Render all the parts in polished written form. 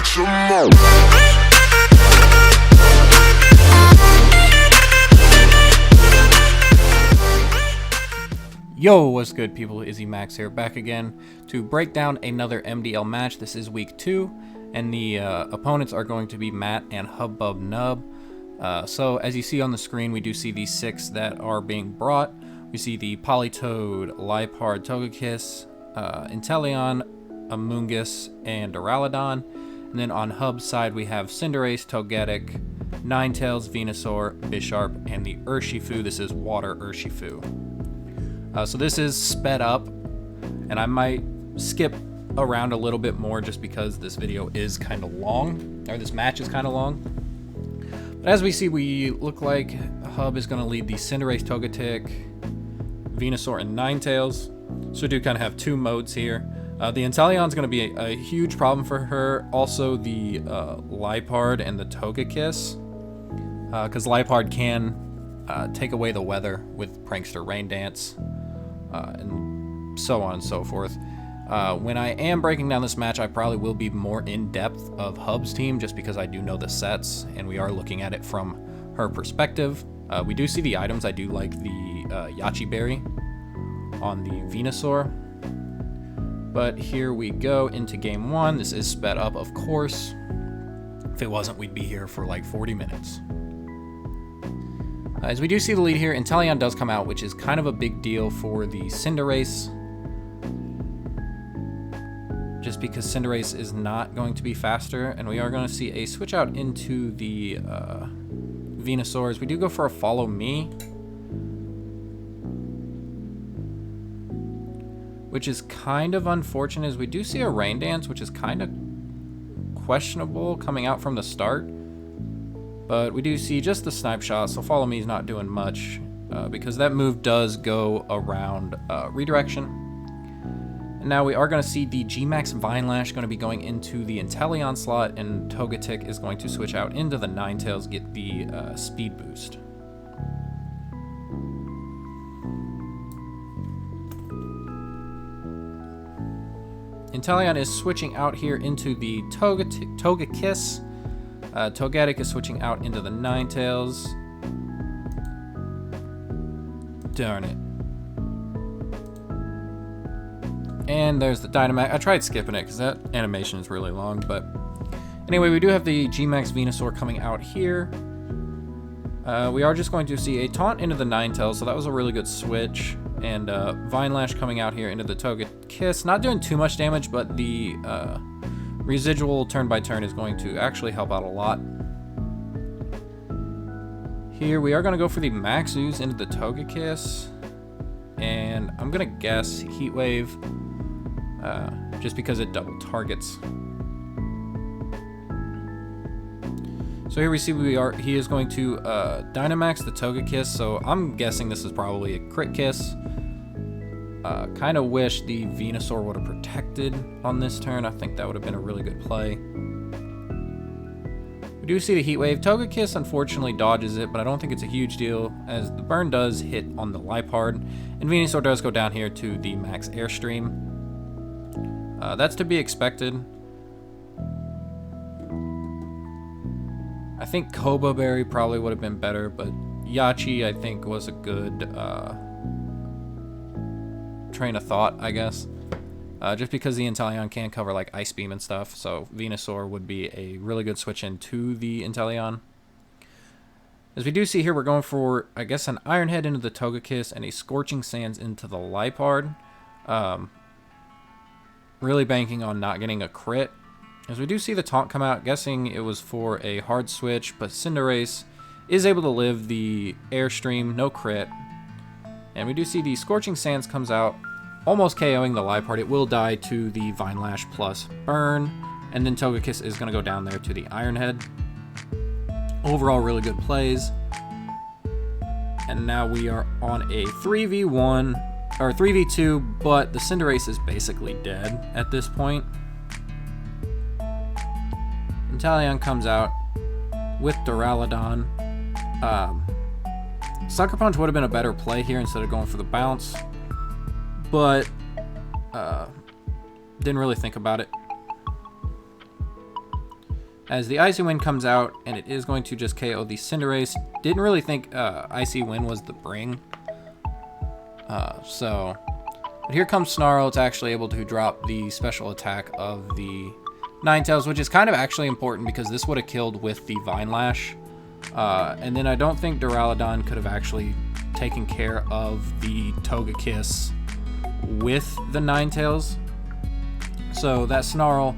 some more. Yo, what's good people? Izzy Max here, back again to break down another MDL match. This is week 2, and the opponents are going to be Matt and Hubbub Nub. So as you see on the screen, we do see these 6 that are being brought. We see the Politoad, Liepard, Togekiss, Inteleon, Amoonguss, and Duraludon. And then on Hub's side, we have Cinderace, Togetic, Ninetales, Venusaur, Bisharp, and the Urshifu. This is Water Urshifu. So this is sped up, and I might skip around a little bit more just because this video is kind of long, or this match is kind of long. But as we see, we look like Hub is going to lead the Cinderace, Togetic, Venusaur, and Ninetales. So we do kind of have 2 modes here. The Inteleon is going to be a huge problem for her. Also the Liepard and the Togekiss, because Liepard can take away the weather with Prankster Rain Dance. And so on and so forth. When I am breaking down this match, I probably will be more in depth of Hub's team just because I do know the sets and we are looking at it from her perspective. We do see the items. I do like the Yachi Berry on the Venusaur. But here we go into game 1. This is sped up, of course. If it wasn't, we'd be here for like 40 minutes. As we do see the lead here, Inteleon does come out, which is kind of a big deal for the Cinderace. Just because Cinderace is not going to be faster, and we are going to see a switch out into the Venusaurs. We do go for a Follow Me, which is kind of unfortunate, as we do see a Rain Dance, which is kind of questionable coming out from the start. But we do see just the Snipe Shot, so Follow Me is not doing much because that move does go around Redirection. And now we are going to see the G-Max Vine Lash going to be going into the Inteleon slot, and Togetic is going to switch out into the Ninetales, get the speed boost. Inteleon is switching out here into the Togekiss. Togetic is switching out into the Ninetales. Darn it. And there's the Dynamax. I tried skipping it because that animation is really long, but anyway, we do have the G-Max Venusaur coming out here. We are just going to see a Taunt into the Ninetales, so that was a really good switch. And Vine Lash coming out here into the Togekiss. Not doing too much damage, but the residual turn by turn is going to actually help out a lot. Here we are going to go for the Max Ooze into the Togekiss, and I'm going to guess Heat Wave just because it double targets. So here we see he is going to Dynamax the Togekiss, so I'm guessing this is probably a Crit Kiss. Kind of wish the Venusaur would have protected on this turn. I think that would have been a really good play. We do see the Heat Wave. Togekiss unfortunately dodges it, but I don't think it's a huge deal as the burn does hit on the Liepard. And Venusaur does go down here to the Max Airstream. That's to be expected. I think Koba Berry probably would have been better, but Yachi I think was a good train of thought, I guess. Just because the Inteleon can cover like Ice Beam and stuff, so Venusaur would be a really good switch into the Inteleon. As we do see here, we're going for, I guess, an Iron Head into the Togekiss and a Scorching Sands into the Liepard. Really banking on not getting a crit. As we do see the Taunt come out, guessing it was for a hard switch, but Cinderace is able to live the Airstream, no crit. And we do see the Scorching Sands comes out, almost KOing the Liepard. It will die to the Vine Lash plus Burn, and then Togekiss is going to go down there to the Iron Head. Overall, really good plays. And now we are on a 3v1, or 3v2, but the Cinderace is basically dead at this point. Inteleon comes out with Duraludon. Sucker Punch would have been a better play here instead of going for the bounce, but didn't really think about it. As the Icy Wind comes out, and it is going to just KO the Cinderace. Didn't really think Icy Wind was the bring. But here comes Snarl. It's actually able to drop the special attack of the Ninetales, which is kind of actually important because this would have killed with the Vine Lash. And then I don't think Duraludon could have actually taken care of the Togekiss with the Ninetales. So that Snarl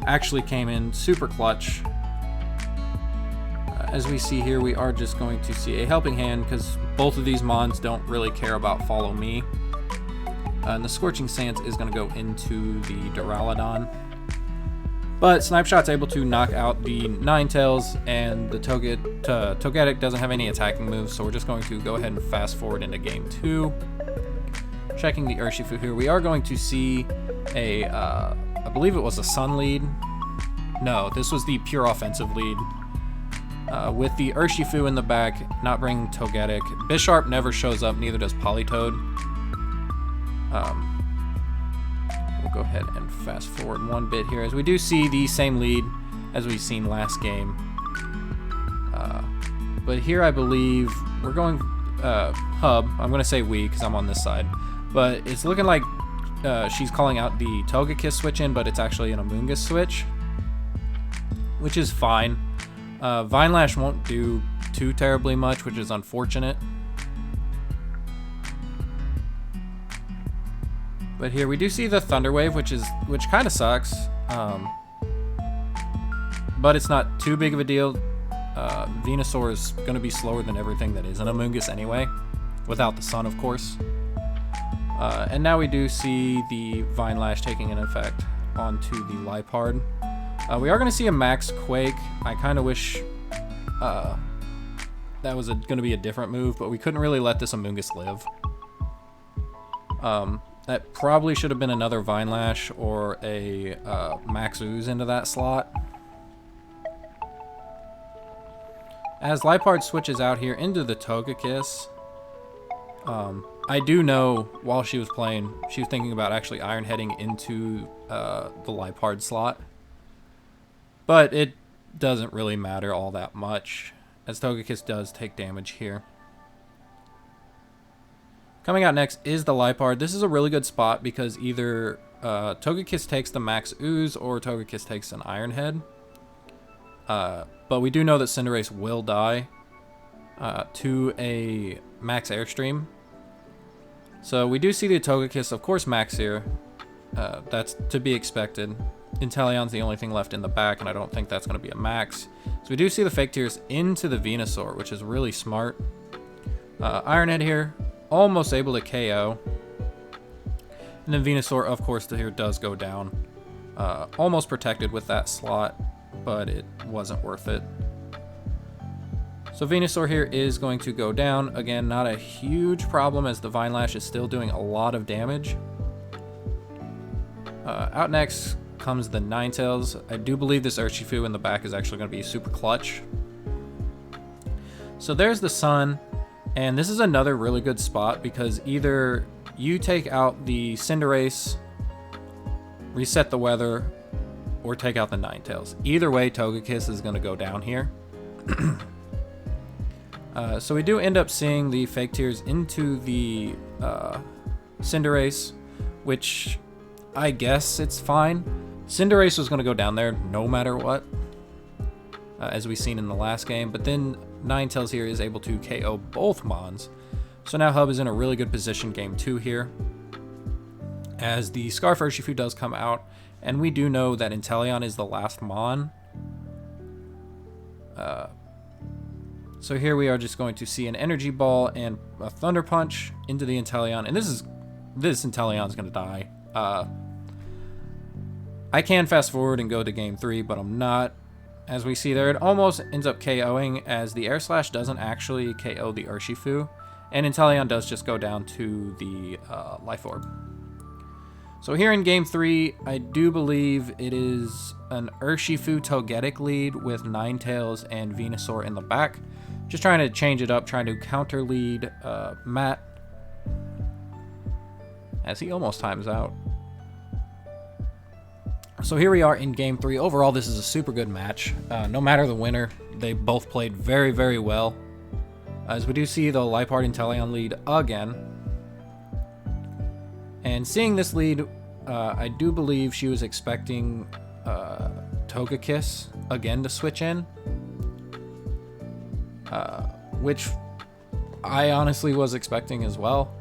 actually came in super clutch. As we see here, we are just going to see a helping hand because both of these Mons don't really care about Follow Me. And the Scorching Sands is going to go into the Duraludon. But Snipe Shot's able to knock out the Ninetales, and the Togetic doesn't have any attacking moves, so we're just going to go ahead and fast forward into Game 2. Checking the Urshifu here, we are going to see a, I believe it was a Sun lead. No, this was the pure offensive lead. With the Urshifu in the back, not bringing Togetic. Bisharp never shows up, neither does Politoed. We'll go ahead and fast forward one bit here, as we do see the same lead as we've seen last game. But here I believe we're going Hub. I'm going to say we because I'm on this side. But it's looking like she's calling out the Togekiss switch in, but it's actually an Amoonguss switch, which is fine. Vine Lash won't do too terribly much, which is unfortunate. But here we do see the Thunder Wave, which kind of sucks. But it's not too big of a deal. Venusaur is going to be slower than everything that is an Amoonguss anyway, without the sun, of course. And now we do see the Vine Lash taking an effect onto the Liepard. We are going to see a Max Quake. I kind of wish that was going to be a different move, but we couldn't really let this Amoonguss live. That probably should have been another Vine Lash or a Max Ooze into that slot. As Liepard switches out here into the Togekiss, I do know while she was playing, she was thinking about actually Iron Heading into the Liepard slot. But it doesn't really matter all that much, as Togekiss does take damage here. Coming out next is the Liepard. This is a really good spot because either Togekiss takes the Max Ooze or Togekiss takes an Iron Head. But we do know that Cinderace will die to a Max Airstream. So we do see the Togekiss, of course, Max here. That's to be expected. Inteleon's the only thing left in the back, and I don't think that's going to be a Max. So we do see the Fake Tears into the Venusaur, which is really smart. Iron Head here, almost able to KO. And then Venusaur, of course, here does go down. Almost protected with that slot, but it wasn't worth it. So Venusaur here is going to go down. Again, not a huge problem as the Vine Lash is still doing a lot of damage. Out next comes the Ninetales. I do believe this Urshifu in the back is actually going to be super clutch. So there's the Sun, and this is another really good spot because either you take out the Cinderace, reset the weather, or take out the Ninetales. Either way, Togekiss is going to go down here. So we do end up seeing the Fake Tears into the Cinderace, which I guess it's fine. Cinderace was going to go down there no matter what, as we've seen in the last game. But then Ninetales here is able to KO both Mons. So now Hub is in a really good position Game 2 here, as the Scarf Urshifu does come out. And we do know that Inteleon is the last Mon. So here we are just going to see an Energy Ball and a Thunder Punch into the Inteleon. And this Inteleon's going to die. I can fast forward and go to Game 3, but I'm not. As we see there, it almost ends up KOing, as the Air Slash doesn't actually KO the Urshifu. And Inteleon does just go down to the Life Orb. So here in Game 3, I do believe it is an Urshifu Togetic lead with Ninetales and Venusaur in the back. Just trying to change it up, trying to counter lead Matt, as he almost times out. So here we are in game 3. Overall, this is a super good match. No matter the winner, they both played very, very well. As we do see the Leipard Inteleon lead again. And seeing this lead, I do believe she was expecting Togekiss again to switch in. Which I honestly was expecting as well.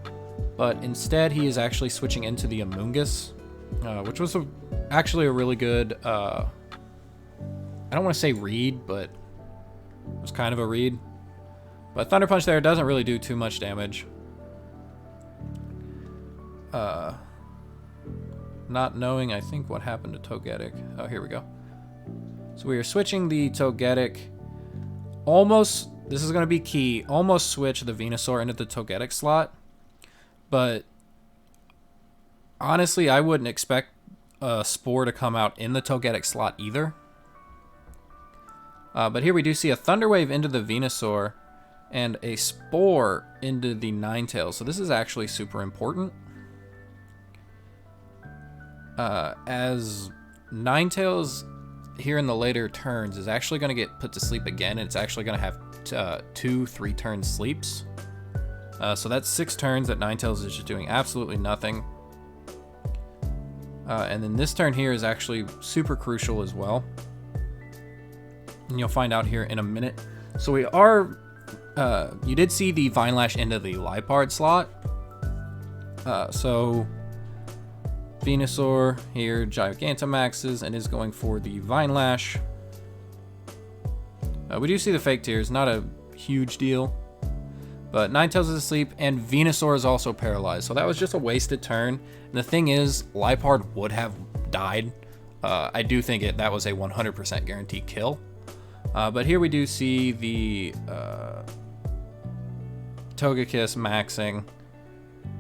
But instead, he is actually switching into the Amoonguss, which was actually a really good, I don't want to say read, but it was kind of a read. But Thunder Punch there doesn't really do too much damage. Not knowing, I think, what happened to Togetic. Oh, here we go. So we are switching the Togetic. Almost, this is going to be key, almost switch the Venusaur into the Togetic slot. But honestly, I wouldn't expect a Spore to come out in the Togetic slot either. But here we do see a Thunder Wave into the Venusaur and a Spore into the Ninetales. So this is actually super important. As Ninetales here in the later turns is actually going to get put to sleep again. And it's actually going to have 2 3-turn sleeps. So that's 6 turns that Ninetales is just doing absolutely nothing. And then this turn here is actually super crucial as well. And you'll find out here in a minute. So we are, you did see the Vine Lash into the Leipard slot. So Venusaur here Gigantamaxes and is going for the Vine Lash. We do see the Fake Tears, not a huge deal. But Ninetales is asleep, and Venusaur is also paralyzed. So that was just a wasted turn. And the thing is, Leipard would have died. I do think that was a 100% guaranteed kill. But here we do see the Togekiss maxing.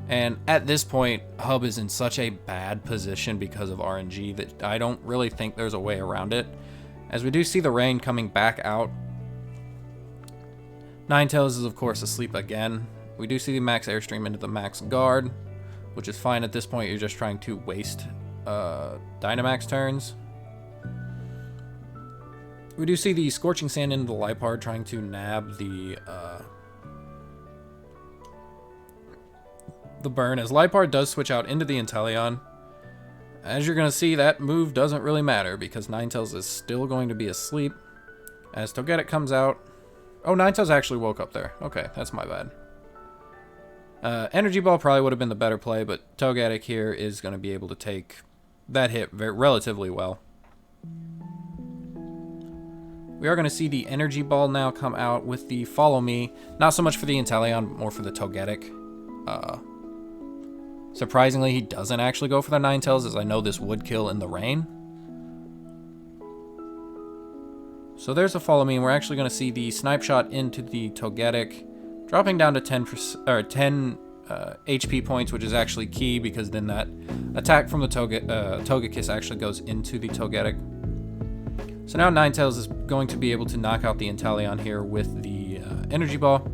And at this point, Hub is in such a bad position because of RNG that I don't really think there's a way around it. As we do see the rain coming back out. Ninetales is, of course, asleep again. We do see the max Airstream into the max guard, which is fine at this point. You're just trying to waste Dynamax turns. We do see the Scorching Sand into the Leipard trying to nab the burn, as Leipard does switch out into the Inteleon. As you're going to see, that move doesn't really matter because Ninetales is still going to be asleep. As Togetic comes out. Oh, Ninetales actually woke up there. Okay, that's my bad. Energy Ball probably would have been the better play, but Togetic here is going to be able to take that hit relatively well. We are going to see the Energy Ball now come out with the Follow Me. Not so much for the Inteleon, but more for the Togetic. Surprisingly, he doesn't actually go for the Ninetales, as I know this would kill in the rain. So there's a Follow Me, and we're actually going to see the Snipe Shot into the Togetic, dropping down to 10 HP points, which is actually key because then that attack from the Togekiss actually goes into the Togetic. So now Ninetales is going to be able to knock out the Inteleon here with the Energy Ball.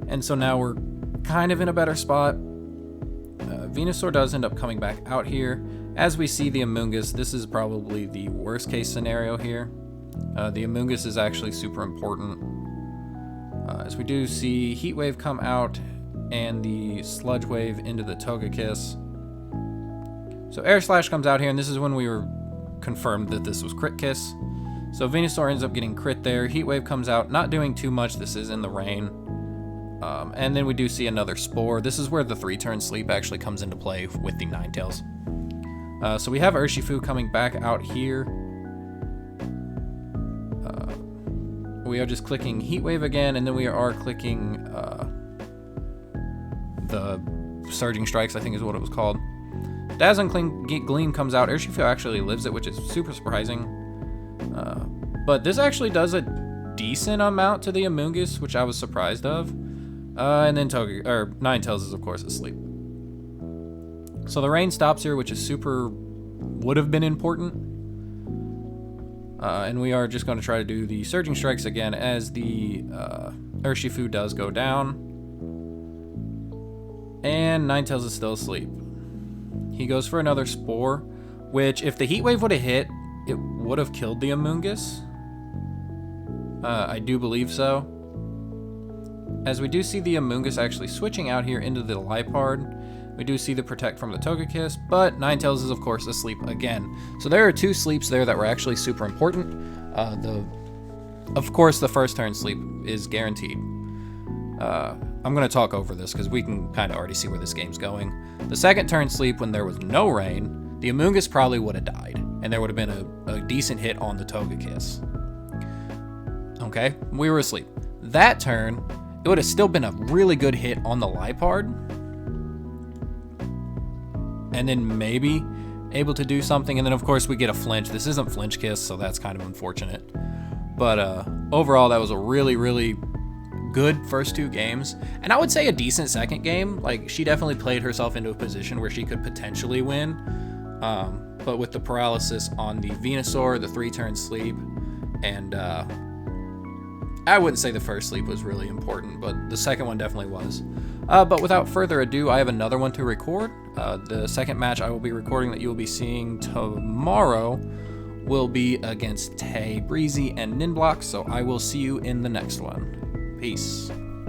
And so now we're kind of in a better spot. Venusaur does end up coming back out here. As we see the Amoonguss, this is probably the worst case scenario here. The Amoonguss is actually super important. As we do see Heat Wave come out and the Sludge Wave into the Togekiss. So Air Slash comes out here, and this is when we were confirmed that this was Crit Kiss. So Venusaur ends up getting crit there. Heat Wave comes out, not doing too much. This is in the rain. And then we do see another Spore. This is where the 3-turn sleep actually comes into play with the Ninetales. So we have Urshifu coming back out here. We are just clicking Heat Wave again, and then we are clicking the Surging Strikes, I think is what it was called. Dazzling Gleam comes out. Urshifu actually lives it, which is super surprising. But this actually does a decent amount to the Amoonguss, which I was surprised of. And then Ninetales is, of course, asleep. So the rain stops here, which is would have been important. And we are just going to try to do the Surging Strikes again as the Urshifu does go down. And Ninetales is still asleep. He goes for another Spore. which if the heat wave would have hit, it would have killed the Amoonguss. I do believe so. As we do see the Amoonguss actually switching out here into the Liepard. We do see the Protect from the Togekiss, but Ninetales is of course asleep again. So there are 2 sleeps there that were actually super important. Of course, the first turn sleep is guaranteed. I'm going to talk over this because we can kind of already see where this game's going. The second turn sleep, when there was no rain, the Amoonguss probably would have died, and there would have been a decent hit on the Togekiss. Okay, we were asleep. That turn, it would have still been a really good hit on the Liepard, and then maybe able to do something, and then of course we get a flinch. This isn't Flinch Kiss, so that's kind of unfortunate. But overall, that was a really, really good first 2 games, and I would say a decent second game. Like, she definitely played herself into a position where she could potentially win, but with the paralysis on the Venusaur, the 3-turn sleep, and I wouldn't say the first sleep was really important, but the second one definitely was. But without further ado, I have another one to record. The second match I will be recording that you will be seeing tomorrow will be against Tay, Breezy, and Ninblock, so I will see you in the next one. Peace.